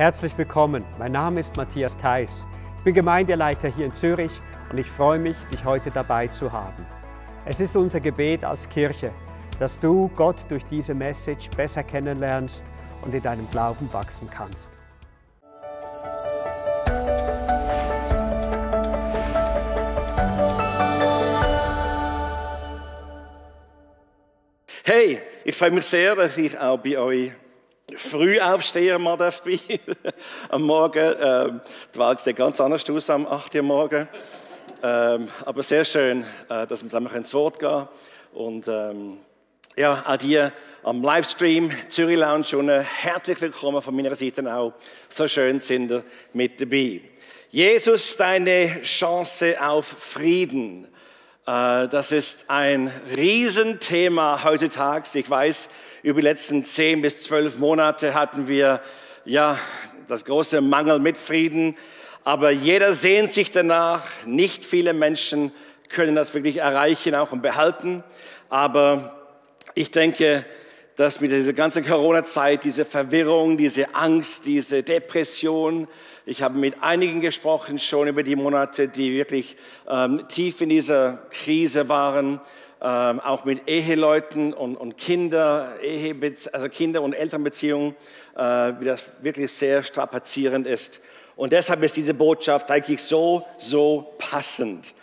Herzlich willkommen, mein Name ist Matthias Theis. Ich bin Gemeindeleiter hier in Zürich und ich freue mich, dich heute dabei zu haben. Es ist unser Gebet als Kirche, dass du Gott durch diese Message besser kennenlernst und in deinem Glauben wachsen kannst. Hey, ich freue mich sehr, dass ich auch bei euch Frühaufsteher mal darf bin. Am Morgen. Die Welt sieht ganz anders aus am 8 Uhr morgen. Aber sehr schön, dass wir zusammen ins Wort gehen. Und ja, auch dir am Livestream, Zürich Lounge, und herzlich willkommen von meiner Seite auch. So schön sind ihr mit dabei. Jesus, deine Chance auf Frieden. Das ist ein Riesenthema heutzutage. Ich weiß, über die letzten 10 bis 12 Monate hatten wir ja das große Mangel mit Frieden. Aber jeder sehnt sich danach. Nicht viele Menschen können das wirklich erreichen, auch und behalten. Aber ich denke, dass mit dieser ganzen Corona-Zeit, diese Verwirrung, diese Angst, diese Depression, ich habe mit einigen gesprochen schon über die Monate, die wirklich tief in dieser Krise waren, auch mit Eheleuten und Kinder, also Kinder- und Elternbeziehungen, wie das wirklich sehr strapazierend ist. Und deshalb ist diese Botschaft eigentlich so passend.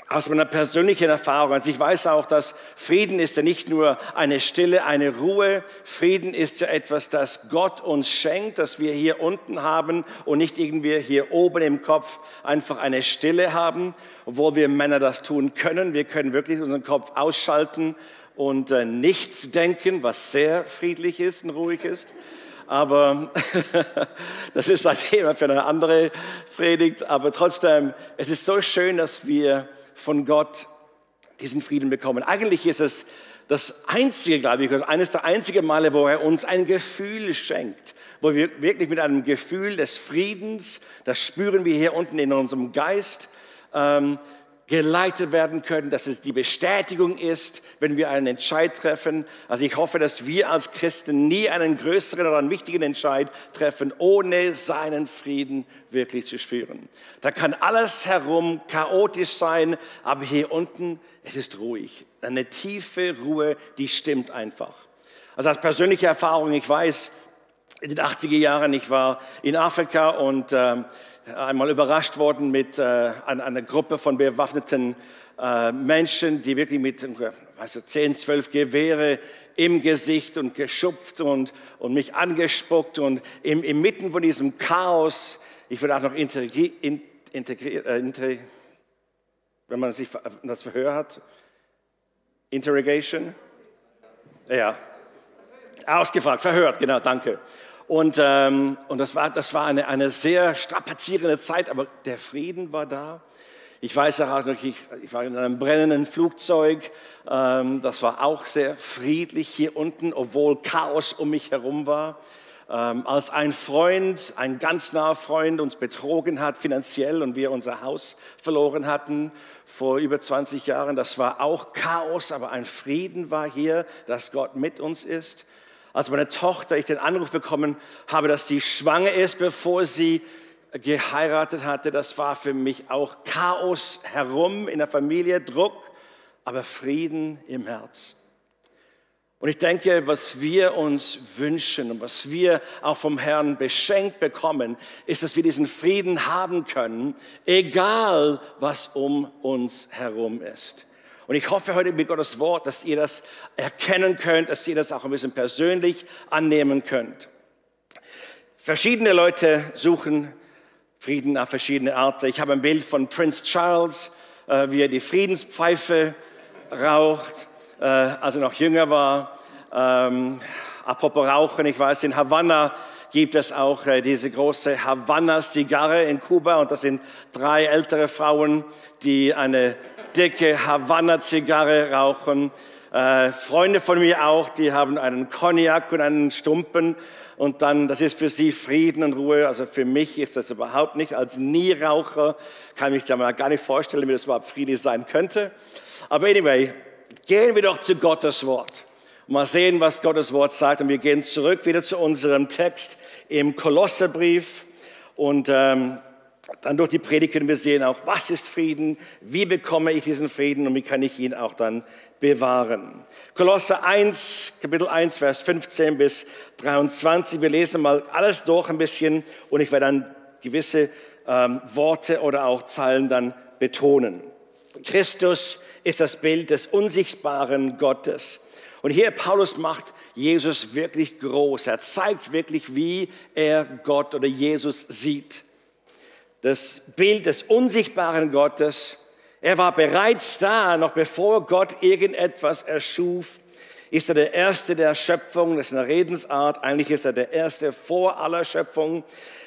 Aus meiner persönlichen Erfahrung, also ich weiß auch, dass Frieden ist ja nicht nur eine Stille, eine Ruhe. Frieden ist ja etwas, das Gott uns schenkt, das wir hier unten haben und nicht irgendwie hier oben im Kopf einfach eine Stille haben, obwohl wir Männer das tun können. Wir können wirklich unseren Kopf ausschalten und nichts denken, was sehr friedlich ist und ruhig ist. Aber das ist ein Thema für eine andere Predigt. Aber trotzdem, es ist so schön, dass wir von Gott diesen Frieden bekommen. Eigentlich ist es das einzige, glaube ich, eines der einzigen Male, wo er uns ein Gefühl schenkt, wo wir wirklich mit einem Gefühl des Friedens, das spüren wir hier unten in unserem Geist, geleitet werden können, dass es die Bestätigung ist, wenn wir einen Entscheid treffen. Also ich hoffe, dass wir als Christen nie einen größeren oder einen wichtigen Entscheid treffen, ohne seinen Frieden wirklich zu spüren. Da kann alles herum chaotisch sein, aber hier unten, es ist ruhig. Eine tiefe Ruhe, die stimmt einfach. Also als persönliche Erfahrung, ich weiß, in den 80er Jahren, ich war in Afrika und einmal überrascht worden mit einer Gruppe von bewaffneten Menschen, die wirklich mit 10, 12 Gewehre im Gesicht und geschupft und mich angespuckt. Und inmitten von diesem Chaos, ich würde auch noch wenn man sich das Verhör hat, Interrogation, ja, ausgefragt, verhört, genau, danke. Und das war eine sehr strapazierende Zeit, aber der Frieden war da. Ich weiß auch noch, ich war in einem brennenden Flugzeug. Das war auch sehr friedlich hier unten, obwohl Chaos um mich herum war. Als ein Freund, ein ganz naher Freund uns betrogen hat finanziell und wir unser Haus verloren hatten vor über 20 Jahren, das war auch Chaos, aber ein Frieden war hier, dass Gott mit uns ist. Als meine Tochter, ich den Anruf bekommen habe, dass sie schwanger ist, bevor sie geheiratet hatte, das war für mich auch Chaos herum in der Familie, Druck, aber Frieden im Herzen. Und ich denke, was wir uns wünschen und was wir auch vom Herrn beschenkt bekommen, ist, dass wir diesen Frieden haben können, egal was um uns herum ist. Und ich hoffe heute mit Gottes Wort, dass ihr das erkennen könnt, dass ihr das auch ein bisschen persönlich annehmen könnt. Verschiedene Leute suchen Frieden auf verschiedene Arten. Ich habe ein Bild von Prince Charles, wie er die Friedenspfeife raucht, als er noch jünger war. Apropos Rauchen, ich weiß, in Havanna gibt es auch diese große Havanna-Zigarre in Kuba. Und das sind 3 ältere Frauen, die eine dicke Havanna-Zigarre rauchen. Freunde von mir auch, die haben einen Cognac und einen Stumpen. Und dann, das ist für sie Frieden und Ruhe. Also für mich ist das überhaupt nicht. Als Nieraucher kann ich mir gar nicht vorstellen, wie das überhaupt friedlich sein könnte. Aber anyway, gehen wir doch zu Gottes Wort. Mal sehen, was Gottes Wort sagt. Und wir gehen zurück wieder zu unserem Text im Kolosserbrief. Und dann durch die Predigt können wir sehen auch, was ist Frieden, wie bekomme ich diesen Frieden und wie kann ich ihn auch dann bewahren. Kolosser 1, Kapitel 1, Vers 15 bis 23. Wir lesen mal alles durch ein bisschen und ich werde dann gewisse Worte oder auch Zeilen dann betonen. Christus ist das Bild des unsichtbaren Gottes. Und hier Paulus macht Jesus wirklich groß. Er zeigt wirklich, wie er Gott oder Jesus sieht. Das Bild des unsichtbaren Gottes. Er war bereits da, noch bevor Gott irgendetwas erschuf. Ist er der Erste der Schöpfung, das ist eine Redensart. Eigentlich ist er der Erste vor aller Schöpfung.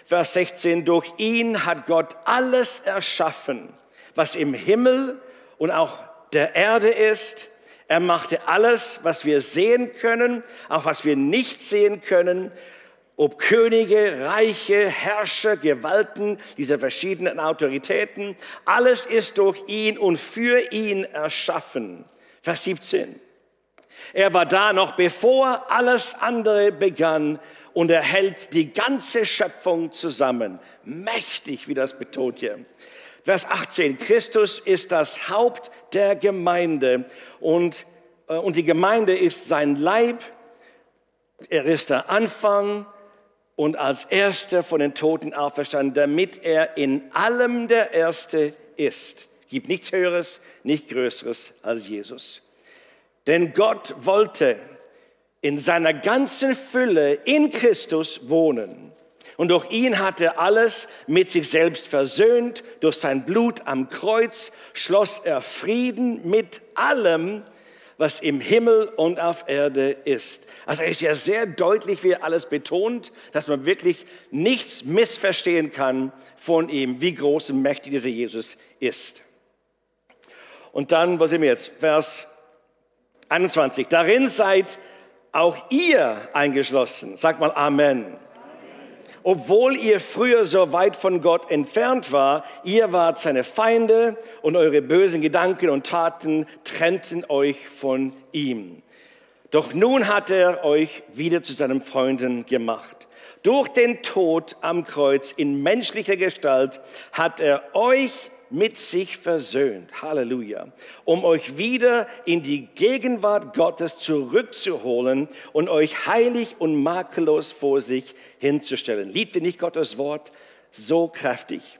Vers 16, durch ihn hat Gott alles erschaffen, was im Himmel und auch der Erde ist. Er machte alles, was wir sehen können, auch was wir nicht sehen können. Ob Könige, Reiche, Herrscher, Gewalten, diese verschiedenen Autoritäten. Alles ist durch ihn und für ihn erschaffen. Vers 17. Er war da noch bevor alles andere begann und er hält die ganze Schöpfung zusammen. Mächtig, wie das betont hier. Vers 18. Christus ist das Haupt der Gemeinde und die Gemeinde ist sein Leib. Er ist der Anfang und als Erster von den Toten auferstanden, damit er in allem der Erste ist. Gibt nichts Höheres, nicht Größeres als Jesus. Denn Gott wollte in seiner ganzen Fülle in Christus wohnen. Und durch ihn hat er alles mit sich selbst versöhnt. Durch sein Blut am Kreuz schloss er Frieden mit allem, was im Himmel und auf Erde ist. Also er ist ja sehr deutlich, wie er alles betont, dass man wirklich nichts missverstehen kann von ihm, wie groß und mächtig dieser Jesus ist. Und dann, wo sind wir jetzt? Vers 21. Darin seid auch ihr eingeschlossen. Sagt mal Amen. Obwohl ihr früher so weit von Gott entfernt war, ihr wart seine Feinde und eure bösen Gedanken und Taten trennten euch von ihm. Doch nun hat er euch wieder zu seinen Freunden gemacht. Durch den Tod am Kreuz in menschlicher Gestalt hat er euch mit sich versöhnt. Halleluja. Um euch wieder in die Gegenwart Gottes zurückzuholen und euch heilig und makellos vor sich hinzustellen. Liebt ihr nicht Gottes Wort so kräftig?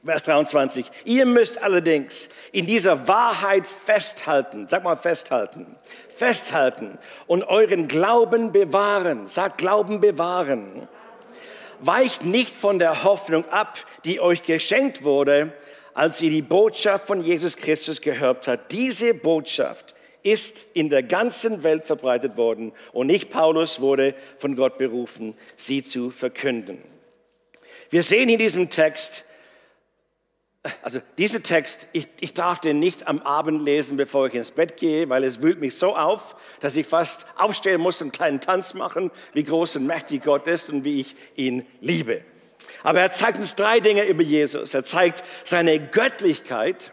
Vers 23. Ihr müsst allerdings in dieser Wahrheit festhalten. Sag mal festhalten. Festhalten und euren Glauben bewahren. Sagt Glauben bewahren. Weicht nicht von der Hoffnung ab, die euch geschenkt wurde, als ihr die Botschaft von Jesus Christus gehört habt. Diese Botschaft ist in der ganzen Welt verbreitet worden und ich, Paulus, wurde von Gott berufen, sie zu verkünden. Wir sehen in diesem Text, also dieser Text, ich darf den nicht am Abend lesen, bevor ich ins Bett gehe, weil es wühlt mich so auf, dass ich fast aufstehen muss und einen kleinen Tanz machen, wie groß und mächtig Gott ist und wie ich ihn liebe. Aber er zeigt uns 3 Dinge über Jesus. Er zeigt seine Göttlichkeit.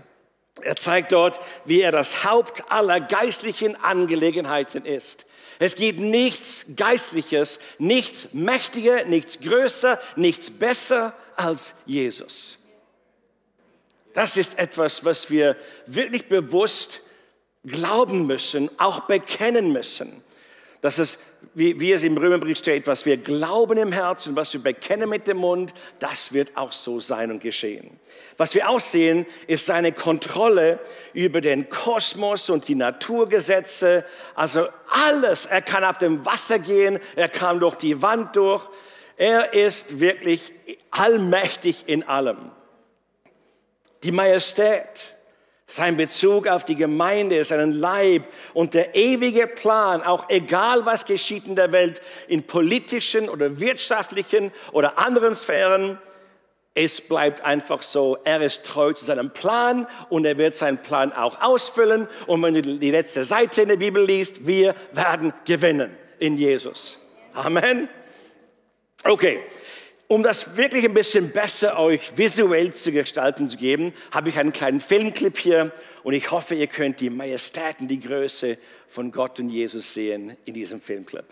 Er zeigt dort, wie er das Haupt aller geistlichen Angelegenheiten ist. Es gibt nichts Geistliches, nichts mächtiger, nichts größer, nichts besser als Jesus. Das ist etwas, was wir wirklich bewusst glauben müssen, auch bekennen müssen. Das ist, wie es im Römerbrief steht, was wir glauben im Herzen, was wir bekennen mit dem Mund, das wird auch so sein und geschehen. Was wir auch sehen, ist seine Kontrolle über den Kosmos und die Naturgesetze. Also alles, er kann auf dem Wasser gehen, er kann durch die Wand durch. Er ist wirklich allmächtig in allem. Die Majestät, sein Bezug auf die Gemeinde, seinen Leib und der ewige Plan, auch egal was geschieht in der Welt, in politischen oder wirtschaftlichen oder anderen Sphären, es bleibt einfach so, er ist treu zu seinem Plan und er wird seinen Plan auch ausfüllen. Und wenn du die letzte Seite in der Bibel liest, wir werden gewinnen in Jesus. Amen. Okay. Um das wirklich ein bisschen besser euch visuell zu gestalten zu geben, habe ich einen kleinen Filmclip hier und ich hoffe, ihr könnt die Majestät und die Größe von Gott und Jesus sehen in diesem Filmclip.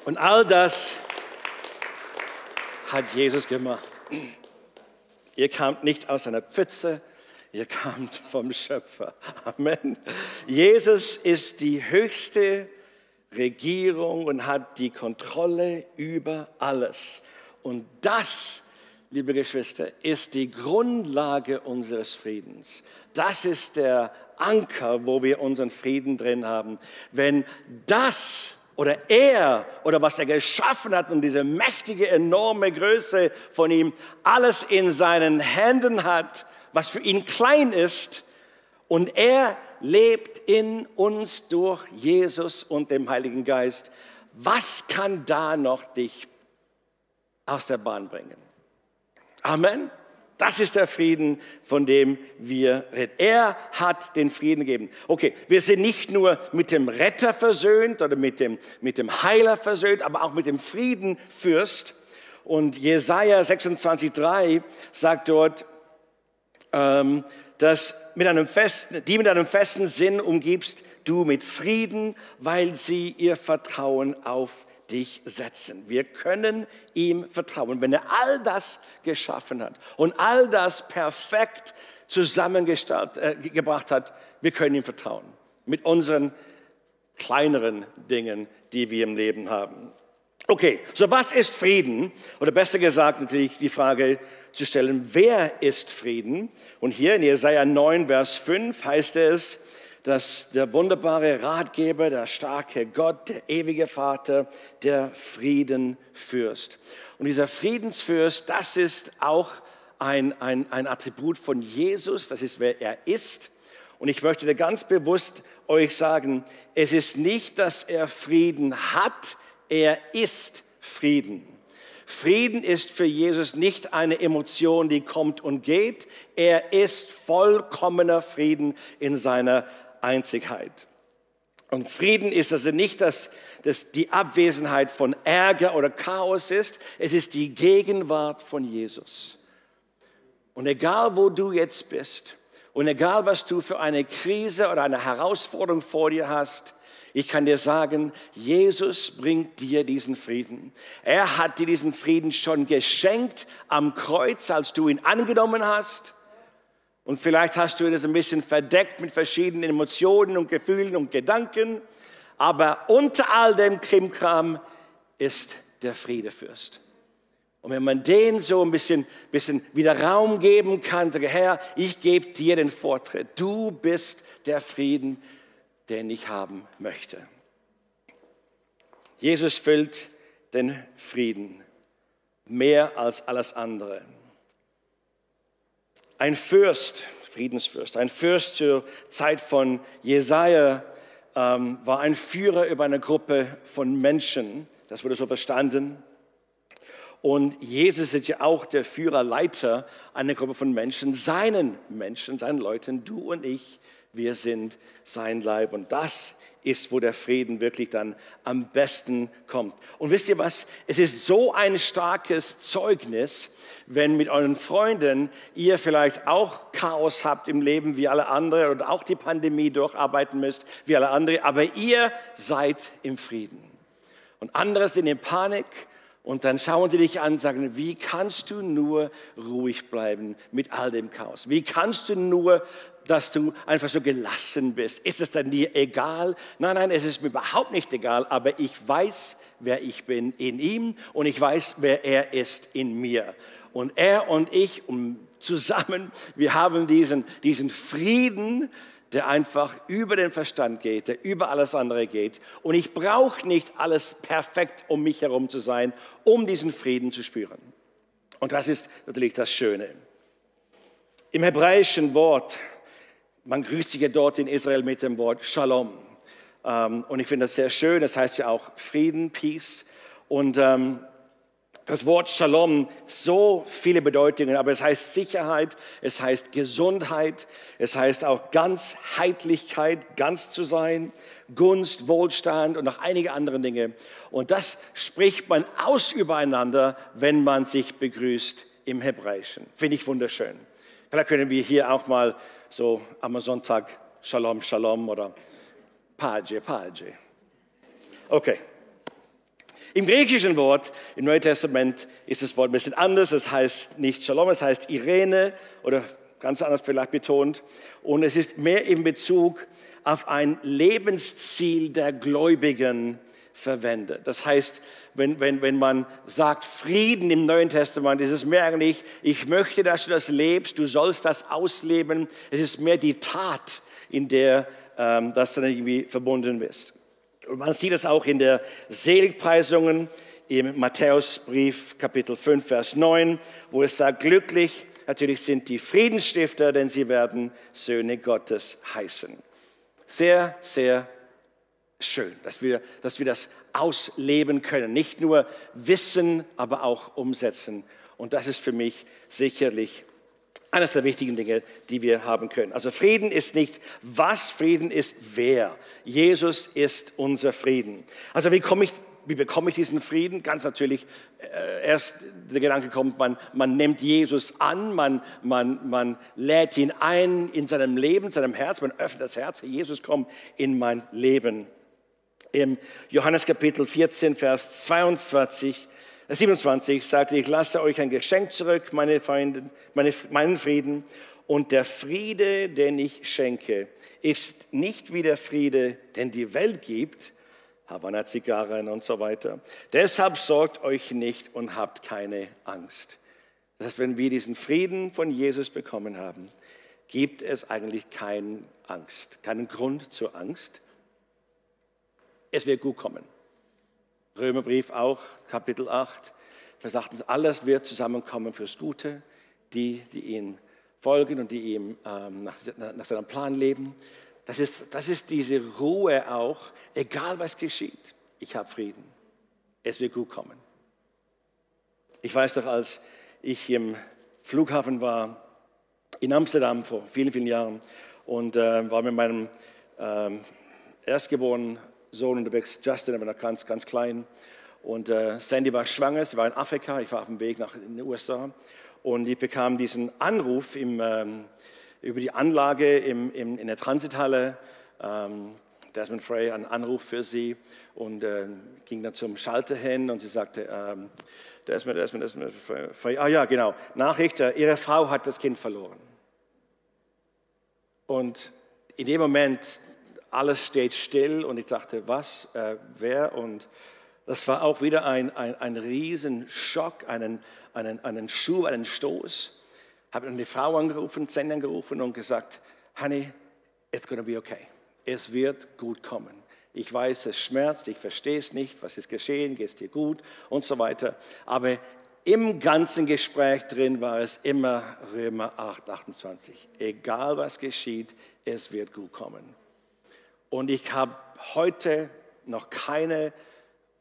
Und all das hat Jesus gemacht. Ihr kamt nicht aus einer Pfütze, ihr kamt vom Schöpfer. Amen. Jesus ist die höchste Regierung und hat die Kontrolle über alles. Und das, liebe Geschwister, ist die Grundlage unseres Friedens. Das ist der Anker, wo wir unseren Frieden drin haben. Wenn das oder er oder was er geschaffen hat und diese mächtige, enorme Größe von ihm alles in seinen Händen hat, was für ihn klein ist, und er lebt in uns durch Jesus und dem Heiligen Geist, was kann da noch dich aus der Bahn bringen? Amen. Das ist der Frieden, von dem wir reden. Er hat den Frieden gegeben. Okay, wir sind nicht nur mit dem Retter versöhnt oder mit dem Heiler versöhnt, aber auch mit dem Friedenfürst. Und Jesaja 26,3 sagt dort, dass die mit einem festen Sinn umgibst du mit Frieden, weil sie ihr Vertrauen auf dich setzen. Wir können ihm vertrauen. Wenn er all das geschaffen hat und all das perfekt zusammengebracht hat, wir können ihm vertrauen. Mit unseren kleineren Dingen, die wir im Leben haben. Okay, so was ist Frieden? Oder besser gesagt natürlich die Frage zu stellen, wer ist Frieden? Und hier in Jesaja 9, Vers 5 heißt es, dass der wunderbare Ratgeber, der starke Gott, der ewige Vater, der Friedenfürst. Und dieser Friedensfürst, das ist auch ein Attribut von Jesus, das ist, wer er ist. Und ich möchte da ganz bewusst euch sagen, es ist nicht, dass er Frieden hat, er ist Frieden. Frieden ist für Jesus nicht eine Emotion, die kommt und geht. Er ist vollkommener Frieden in seiner Einzigkeit. Und Frieden ist also nicht, dass die Abwesenheit von Ärger oder Chaos ist. Es ist die Gegenwart von Jesus. Und egal, wo du jetzt bist und egal, was du für eine Krise oder eine Herausforderung vor dir hast, ich kann dir sagen, Jesus bringt dir diesen Frieden. Er hat dir diesen Frieden schon geschenkt am Kreuz, als du ihn angenommen hast. Und vielleicht hast du das ein bisschen verdeckt mit verschiedenen Emotionen und Gefühlen und Gedanken. Aber unter all dem Krimkram ist der Friedefürst. Und wenn man den so ein bisschen wieder Raum geben kann, sage, Herr, ich gebe dir den Vortritt. Du bist der Frieden, den ich haben möchte. Jesus füllt den Frieden mehr als alles andere. Ein Fürst, Friedensfürst, ein Fürst zur Zeit von Jesaja war ein Führer über eine Gruppe von Menschen. Das wurde so verstanden. Und Jesus ist ja auch der Führerleiter einer Gruppe von Menschen, seinen Leuten, du und ich. Wir sind sein Leib und das ist, wo der Frieden wirklich dann am besten kommt. Und wisst ihr was? Es ist so ein starkes Zeugnis, wenn mit euren Freunden ihr vielleicht auch Chaos habt im Leben wie alle anderen und auch die Pandemie durcharbeiten müsst wie alle anderen, aber ihr seid im Frieden. Und andere sind in Panik. Und dann schauen sie dich an und sagen, wie kannst du nur ruhig bleiben mit all dem Chaos? Wie kannst du nur, dass du einfach so gelassen bist? Ist es dann dir egal? Nein, es ist mir überhaupt nicht egal, aber ich weiß, wer ich bin in ihm und ich weiß, wer er ist in mir. Und er und ich zusammen, wir haben diesen Frieden, der einfach über den Verstand geht, der über alles andere geht. Und ich brauche nicht alles perfekt um mich herum zu sein, um diesen Frieden zu spüren. Und das ist natürlich das Schöne. Im hebräischen Wort, man grüßt sich ja dort in Israel mit dem Wort Shalom. Und ich finde das sehr schön, das heißt ja auch Frieden, Peace. Und das Wort Shalom, so viele Bedeutungen, aber es heißt Sicherheit, es heißt Gesundheit, es heißt auch Ganzheitlichkeit, ganz zu sein, Gunst, Wohlstand und noch einige andere Dinge. Und das spricht man aus übereinander, wenn man sich begrüßt im Hebräischen. Finde ich wunderschön. Vielleicht können wir hier auch mal so am Sonntag Shalom, Shalom oder Page. Okay. Im griechischen Wort, im Neuen Testament, ist das Wort ein bisschen anders. Es heißt nicht Shalom, es heißt Irene oder ganz anders vielleicht betont. Und es ist mehr in Bezug auf ein Lebensziel der Gläubigen verwendet. Das heißt, wenn man sagt Frieden im Neuen Testament, ist es mehr eigentlich, ich möchte, dass du das lebst, du sollst das ausleben. Es ist mehr die Tat, in der das dann irgendwie verbunden ist. Und man sieht das auch in der Seligpreisungen im Matthäusbrief, Kapitel 5, Vers 9, wo es sagt, glücklich natürlich sind die Friedensstifter, denn sie werden Söhne Gottes heißen. Sehr, sehr schön, dass wir das ausleben können. Nicht nur wissen, aber auch umsetzen. Und das ist für mich sicherlich eines der wichtigen Dinge, die wir haben können. Also Frieden ist nicht was, Frieden ist wer. Jesus ist unser Frieden. Also wie bekomme ich diesen Frieden? Ganz natürlich, erst der Gedanke kommt, man nimmt Jesus an, man lädt ihn ein in seinem Leben, seinem Herz, man öffnet das Herz, Jesus, komm in mein Leben. Im Johannes Kapitel 14, Vers 27 sagte, ich lasse euch ein Geschenk zurück, meine Freunde, meinen Frieden. Und der Friede, den ich schenke, ist nicht wie der Friede, den die Welt gibt, Havanna Zigarren und so weiter. Deshalb sorgt euch nicht und habt keine Angst. Das heißt, wenn wir diesen Frieden von Jesus bekommen haben, gibt es eigentlich keine Angst, keinen Grund zur Angst. Es wird gut kommen. Römerbrief auch, Kapitel 8, Vers 8, alles wird zusammenkommen fürs Gute, die ihm folgen und die ihm nach seinem Plan leben. Das ist diese Ruhe auch, egal was geschieht. Ich habe Frieden. Es wird gut kommen. Ich weiß doch, als ich im Flughafen war, in Amsterdam vor vielen, vielen Jahren und war mit meinem erstgeborenen Sohn unterwegs, Justin, aber noch ganz, ganz klein. Und Sandy war schwanger, sie war in Afrika, ich war auf dem Weg nach in den USA. Und ich bekam diesen Anruf über die Anlage in der Transithalle. Desmond Frey, einen Anruf für sie und ging dann zum Schalter hin und sie sagte, Desmond Frey, ja genau, Nachricht, ihre Frau hat das Kind verloren. Und in dem Moment, alles steht still und ich dachte, was, wer? Und das war auch wieder ein Riesenschock, einen Schub, einen Stoß. Habe dann die Frau angerufen, Sandy angerufen und gesagt, Honey, it's gonna be okay. Es wird gut kommen. Ich weiß, es schmerzt, ich verstehe es nicht, was ist geschehen, geht es dir gut und so weiter. Aber im ganzen Gespräch drin war es immer Römer 8, 28. Egal was geschieht, es wird gut kommen. Und ich habe heute noch keine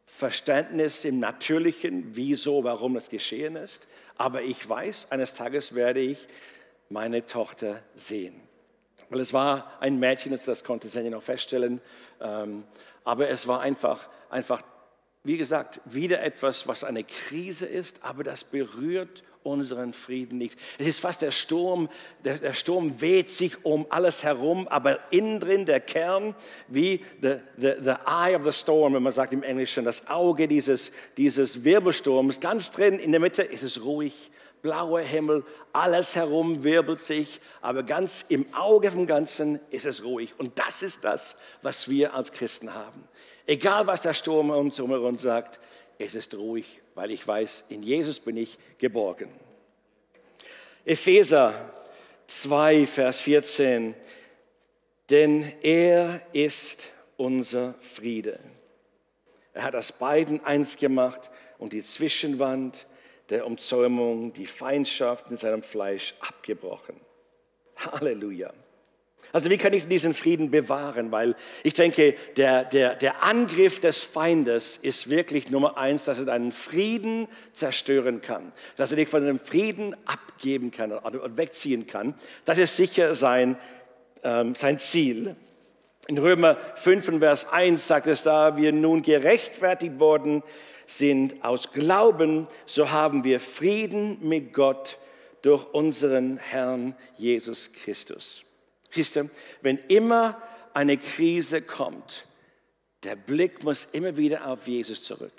Verständnis im Natürlichen, wieso, warum das geschehen ist. Aber ich weiß, eines Tages werde ich meine Tochter sehen. Weil es war ein Mädchen, das konnte Sandy noch feststellen. Aber es war einfach, wie gesagt, wieder etwas, was eine Krise ist, aber das berührt unseren Frieden nicht. Es ist fast der Sturm der weht sich um alles herum, aber innen drin der Kern, wie the eye of the storm, wenn man sagt im Englischen, das Auge dieses Wirbelsturms, ganz drin in der Mitte ist es ruhig, blauer Himmel, alles herum wirbelt sich, aber ganz im Auge vom Ganzen ist es ruhig. Und das ist das, was wir als Christen haben. Egal, was der Sturm uns herum sagt, es ist ruhig, weil ich weiß, in Jesus bin ich geborgen. Epheser 2, Vers 14. Denn er ist unser Friede. Er hat aus beiden eins gemacht und die Zwischenwand der Umzäumung, die Feindschaft in seinem Fleisch abgebrochen. Halleluja. Also wie kann ich diesen Frieden bewahren? Weil ich denke, der Angriff des Feindes ist wirklich Nummer 1, dass er deinen Frieden zerstören kann. Dass er dich von dem Frieden abgeben kann und wegziehen kann. Das ist sicher sein Ziel. In Römer 5, Vers 1 sagt es da, wir nun gerechtfertigt worden sind aus Glauben, so haben wir Frieden mit Gott durch unseren Herrn Jesus Christus. Siehst du, wenn immer eine Krise kommt, der Blick muss immer wieder auf Jesus zurück.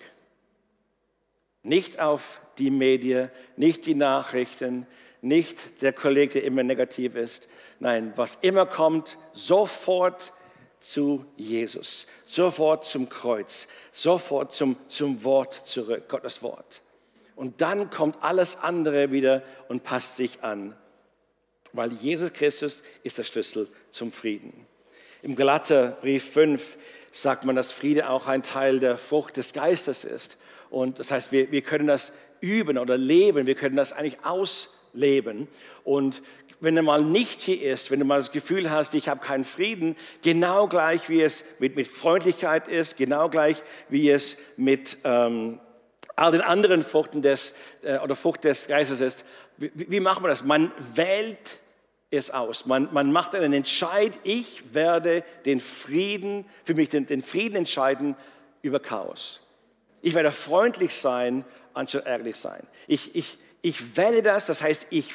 Nicht auf die Medien, nicht die Nachrichten, nicht der Kollege, der immer negativ ist. Nein, was immer kommt, sofort zu Jesus, sofort zum Kreuz, sofort zum Wort zurück, Gottes Wort. Und dann kommt alles andere wieder und passt sich an, weil Jesus Christus ist der Schlüssel zum Frieden. Im Galaterbrief 5 sagt man, dass Friede auch ein Teil der Frucht des Geistes ist. Und das heißt, wir können das üben oder leben, wir können das eigentlich ausleben. Und wenn du mal nicht hier ist, wenn du mal das Gefühl hast, ich habe keinen Frieden, genau gleich wie es mit Freundlichkeit ist, genau gleich wie es mit all den anderen Fruchten Frucht des Geistes ist, wie macht man das? Man wählt es aus. Man macht einen Entscheid, ich werde den Frieden, für mich den Frieden entscheiden über Chaos. Ich werde freundlich sein, anstatt ärgerlich sein. Ich wähle das heißt, ich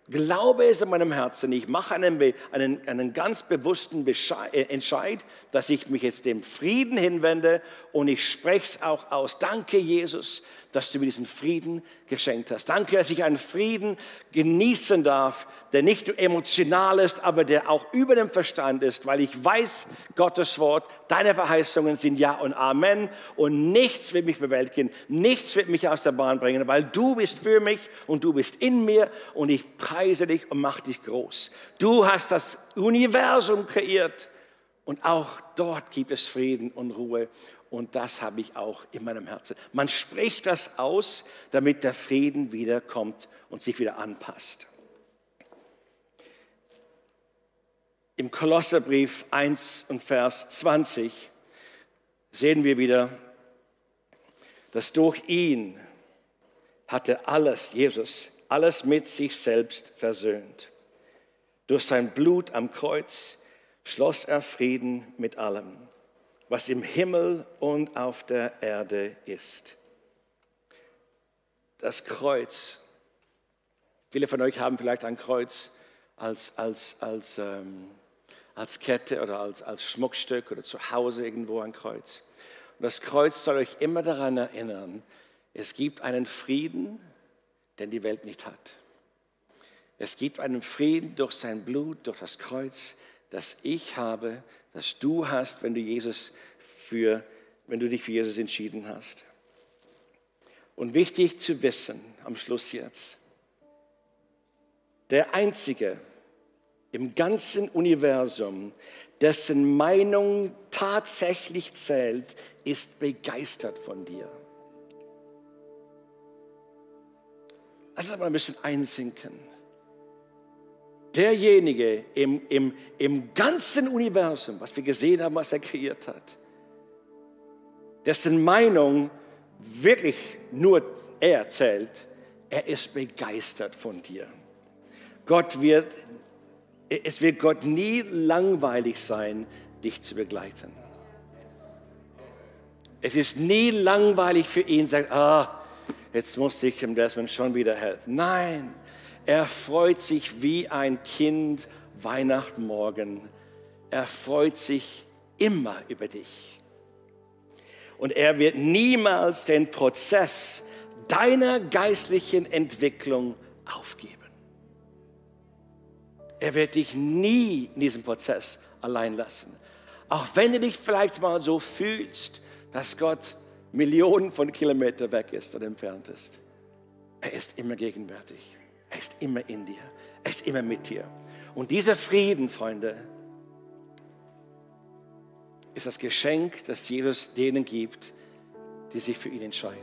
glaube es in meinem Herzen. Ich mache einen ganz bewussten Entscheid, dass ich mich jetzt dem Frieden hinwende und ich spreche es auch aus. Danke, Jesus, dass du mir diesen Frieden geschenkt hast. Danke, dass ich einen Frieden genießen darf, der nicht nur emotional ist, aber der auch über dem Verstand ist, weil ich weiß, Gottes Wort, deine Verheißungen sind Ja und Amen und nichts wird mich bewältigen, nichts wird mich aus der Bahn bringen, weil du bist für mich und du bist in mir und ich preise dich und mache dich groß. Du hast das Universum kreiert und auch dort gibt es Frieden und Ruhe. Und das habe ich auch in meinem Herzen. Man spricht das aus, damit der Frieden wiederkommt und sich wieder anpasst. Im Kolosserbrief 1 und Vers 20 sehen wir wieder, dass durch ihn hatte Jesus, alles mit sich selbst versöhnt. Durch sein Blut am Kreuz schloss er Frieden mit allem, was im Himmel und auf der Erde ist. Das Kreuz. Viele von euch haben vielleicht ein Kreuz als Kette oder als Schmuckstück oder zu Hause irgendwo ein Kreuz. Und das Kreuz soll euch immer daran erinnern, es gibt einen Frieden, den die Welt nicht hat. Es gibt einen Frieden durch sein Blut, durch das Kreuz, das ich habe, das du hast, wenn du dich für Jesus entschieden hast. Und wichtig zu wissen, am Schluss jetzt, der Einzige im ganzen Universum, dessen Meinung tatsächlich zählt, ist begeistert von dir. Lass es mal ein bisschen einsinken. Derjenige im ganzen Universum, was wir gesehen haben, was er kreiert hat, dessen Meinung wirklich nur er zählt, er ist begeistert von dir. Es wird Gott nie langweilig sein, dich zu begleiten. Es ist nie langweilig für ihn, sagen, jetzt muss ich dem Desmond schon wieder helfen. Nein, er freut sich wie ein Kind Weihnachtsmorgen. Er freut sich immer über dich. Und er wird niemals den Prozess deiner geistlichen Entwicklung aufgeben. Er wird dich nie in diesem Prozess allein lassen. Auch wenn du dich vielleicht mal so fühlst, dass Gott Millionen von Kilometern weg ist oder entfernt ist. Er ist immer gegenwärtig. Er ist immer in dir. Er ist immer mit dir. Und dieser Frieden, Freunde, ist das Geschenk, das Jesus denen gibt, die sich für ihn entscheiden.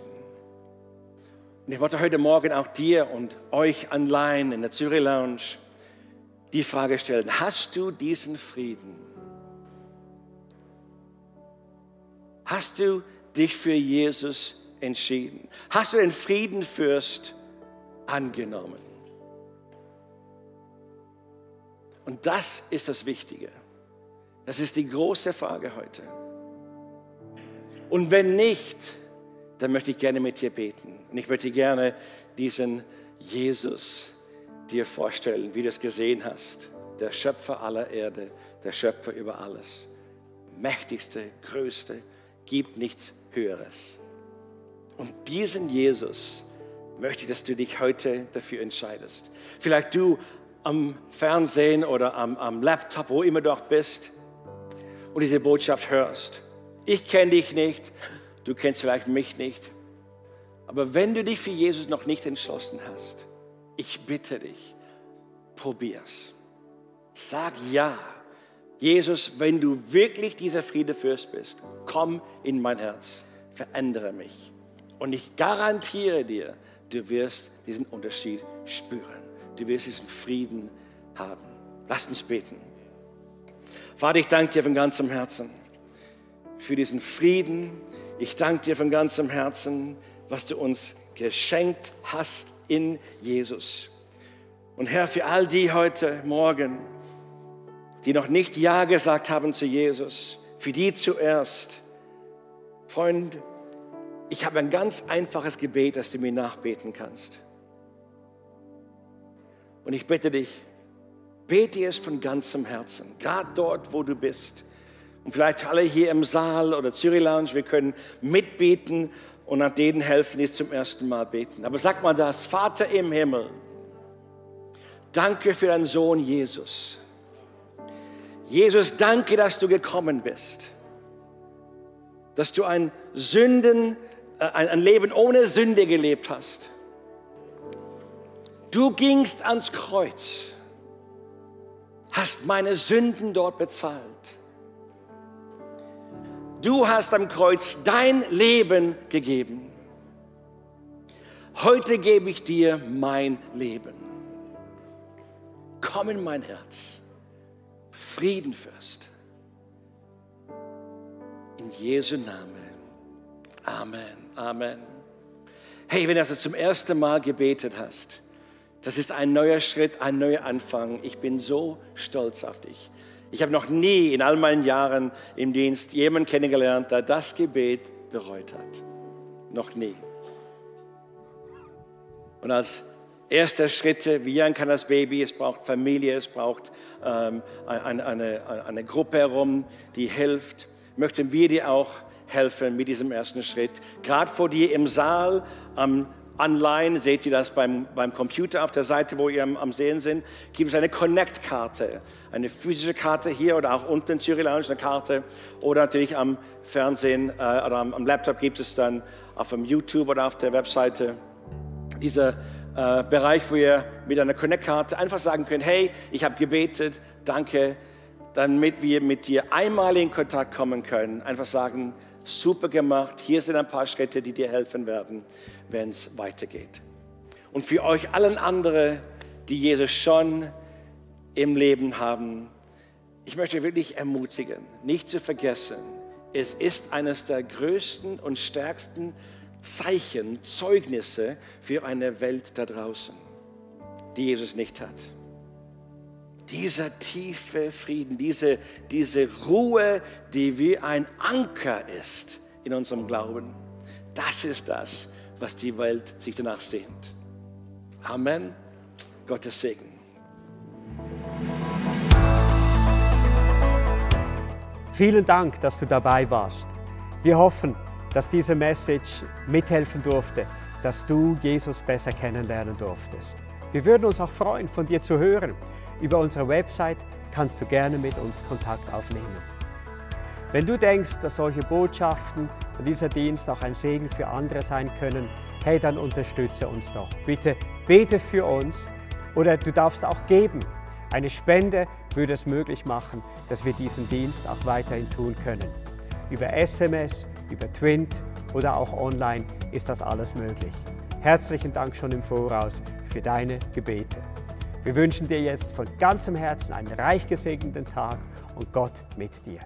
Und ich wollte heute Morgen auch dir und euch online in der Zürich Lounge die Frage stellen, hast du diesen Frieden? Hast du dich für Jesus entschieden? Hast du den Friedenfürst angenommen? Und das ist das Wichtige. Das ist die große Frage heute. Und wenn nicht, dann möchte ich gerne mit dir beten. Und ich möchte gerne diesen Jesus dir vorstellen, wie du es gesehen hast. Der Schöpfer aller Erde, der Schöpfer über alles. Mächtigste, größte, gibt nichts Höheres. Und diesen Jesus möchte ich, dass du dich heute dafür entscheidest. Vielleicht du am Fernsehen oder am Laptop, wo immer du auch bist, und diese Botschaft hörst. Ich kenne dich nicht, du kennst vielleicht mich nicht. Aber wenn du dich für Jesus noch nicht entschlossen hast, ich bitte dich, probier's. Sag ja. Jesus, wenn du wirklich dieser Friedefürst bist, komm in mein Herz, verändere mich. Und ich garantiere dir, du wirst diesen Unterschied spüren. Du wirst diesen Frieden haben. Lass uns beten. Vater, ich danke dir von ganzem Herzen für diesen Frieden. Ich danke dir von ganzem Herzen, was du uns geschenkt hast in Jesus. Und Herr, für all die heute Morgen, die noch nicht Ja gesagt haben zu Jesus, für die zuerst, Freund, ich habe ein ganz einfaches Gebet, das du mir nachbeten kannst. Und ich bitte dich, bete es von ganzem Herzen, gerade dort, wo du bist. Und vielleicht alle hier im Saal oder Zürich Lounge, wir können mitbeten und an denen helfen, die es zum ersten Mal beten. Aber sag mal das, Vater im Himmel, danke für deinen Sohn Jesus. Jesus, danke, dass du gekommen bist. Dass du ein Leben ohne Sünde gelebt hast. Du gingst ans Kreuz, hast meine Sünden dort bezahlt. Du hast am Kreuz dein Leben gegeben. Heute gebe ich dir mein Leben. Komm in mein Herz. Friedenfürst. In Jesu Namen. Amen. Amen. Hey, wenn du das zum ersten Mal gebetet hast, das ist ein neuer Schritt, ein neuer Anfang. Ich bin so stolz auf dich. Ich habe noch nie in all meinen Jahren im Dienst jemanden kennengelernt, der das Gebet bereut hat. Noch nie. Und als erster Schritte, wie ein kleines Baby, es braucht Familie, es braucht eine Gruppe herum, die hilft, möchten wir dir auch helfen mit diesem ersten Schritt. Gerade vor dir im Saal, online, seht ihr das beim Computer auf der Seite, wo ihr am Sehen sind, gibt es eine Connect-Karte, eine physische Karte hier oder auch unten in Zürich Lounge eine Karte oder natürlich am Fernsehen oder am Laptop gibt es dann auf dem YouTube oder auf der Webseite dieser Bereich, wo ihr mit einer Connect-Karte einfach sagen könnt, hey, ich habe gebetet, danke, damit wir mit dir einmal in Kontakt kommen können. Einfach sagen, super gemacht, hier sind ein paar Schritte, die dir helfen werden, wenn es weitergeht. Und für euch allen anderen, die Jesus schon im Leben haben, ich möchte wirklich ermutigen, nicht zu vergessen, es ist eines der größten und stärksten Zeichen, Zeugnisse für eine Welt da draußen, die Jesus nicht hat. Dieser tiefe Frieden, diese Ruhe, die wie ein Anker ist in unserem Glauben, das ist das, was die Welt sich danach sehnt. Amen. Gottes Segen. Vielen Dank, dass du dabei warst. Wir hoffen, dass diese Message mithelfen durfte, dass du Jesus besser kennenlernen durftest. Wir würden uns auch freuen, von dir zu hören. Über unsere Website kannst du gerne mit uns Kontakt aufnehmen. Wenn du denkst, dass solche Botschaften und dieser Dienst auch ein Segen für andere sein können, hey, dann unterstütze uns doch. Bitte bete für uns oder du darfst auch geben. Eine Spende würde es möglich machen, dass wir diesen Dienst auch weiterhin tun können. Über SMS, über Twint oder auch online ist das alles möglich. Herzlichen Dank schon im Voraus für deine Gebete. Wir wünschen dir jetzt von ganzem Herzen einen reich gesegneten Tag und Gott mit dir.